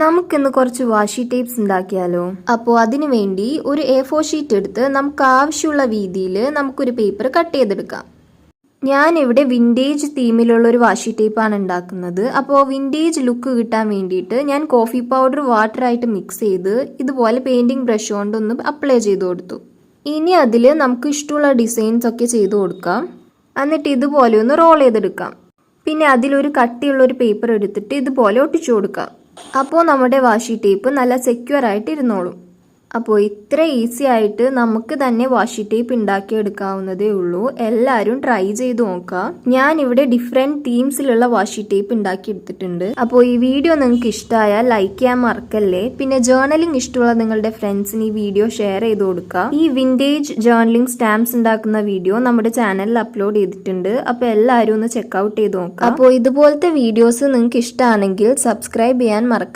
നമുക്കിന്ന് കുറച്ച് വാഷി ടേപ്സ് ഉണ്ടാക്കിയാലോ. അപ്പോൾ അതിനു വേണ്ടി ഒരു A4 ഷീറ്റ് എടുത്ത് നമുക്ക് ആവശ്യമുള്ള വീതിയിൽ നമുക്കൊരു പേപ്പർ കട്ട് ചെയ്തെടുക്കാം. ഞാനിവിടെ വിൻറ്റേജ് തീമിലുള്ള ഒരു വാഷി ടേപ്പാണ് ഉണ്ടാക്കുന്നത്. അപ്പോൾ വിൻറ്റേജ് ലുക്ക് കിട്ടാൻ വേണ്ടിയിട്ട് ഞാൻ കോഫി പൗഡർ വാട്ടറായിട്ട് മിക്സ് ചെയ്ത് ഇതുപോലെ പെയിൻറ്റിങ് ബ്രഷ് കൊണ്ടൊന്ന് അപ്ലൈ ചെയ്ത് കൊടുത്തു. ഇനി അതിൽ നമുക്ക് ഇഷ്ടമുള്ള ഡിസൈൻസ് ഒക്കെ ചെയ്ത് കൊടുക്കാം. എന്നിട്ട് ഇതുപോലെ ഒന്ന് റോൾ ചെയ്തെടുക്കാം. പിന്നെ അതിലൊരു കട്ടിയുള്ളൊരു പേപ്പർ എടുത്തിട്ട് ഇതുപോലെ ഒട്ടിച്ചു കൊടുക്കാം. അപ്പോൾ നമ്മുടെ വാഷി ടേപ്പ് നല്ല സെക്യൂർ ആയിട്ട് ഇരുന്നോളും. അപ്പോൾ ഇത്ര ഈസി ആയിട്ട് നമുക്ക് തന്നെ വാഷി ടേപ്പ് ഉണ്ടാക്കിയെടുക്കാവുന്നതേ ഉള്ളൂ. എല്ലാവരും ട്രൈ ചെയ്ത് നോക്കാം. ഞാൻ ഇവിടെ ഡിഫറെൻറ്റ് തീംസിലുള്ള വാഷി ടേപ്പ് ഉണ്ടാക്കിയെടുത്തിട്ടുണ്ട്. അപ്പോൾ ഈ വീഡിയോ നിങ്ങൾക്ക് ഇഷ്ടമായാൽ ലൈക്ക് ചെയ്യാൻ മറക്കല്ലേ. പിന്നെ ജേർണലിംഗ് ഇഷ്ടമുള്ള നിങ്ങളുടെ ഫ്രണ്ട്സിന് ഈ വീഡിയോ ഷെയർ ചെയ്ത് കൊടുക്കുക. ഈ വിൻറ്റേജ് ജേർണലിംഗ് സ്റ്റാമ്പ്സ് ഉണ്ടാക്കുന്ന വീഡിയോ നമ്മുടെ ചാനലിൽ അപ്ലോഡ് ചെയ്തിട്ടുണ്ട്. അപ്പോൾ എല്ലാവരും ഒന്ന് ചെക്കൗട്ട് ചെയ്ത് നോക്കാം. അപ്പോൾ ഇതുപോലത്തെ വീഡിയോസ് നിങ്ങൾക്ക് ഇഷ്ടമാണെങ്കിൽ സബ്സ്ക്രൈബ് ചെയ്യാൻ മറക്കാം.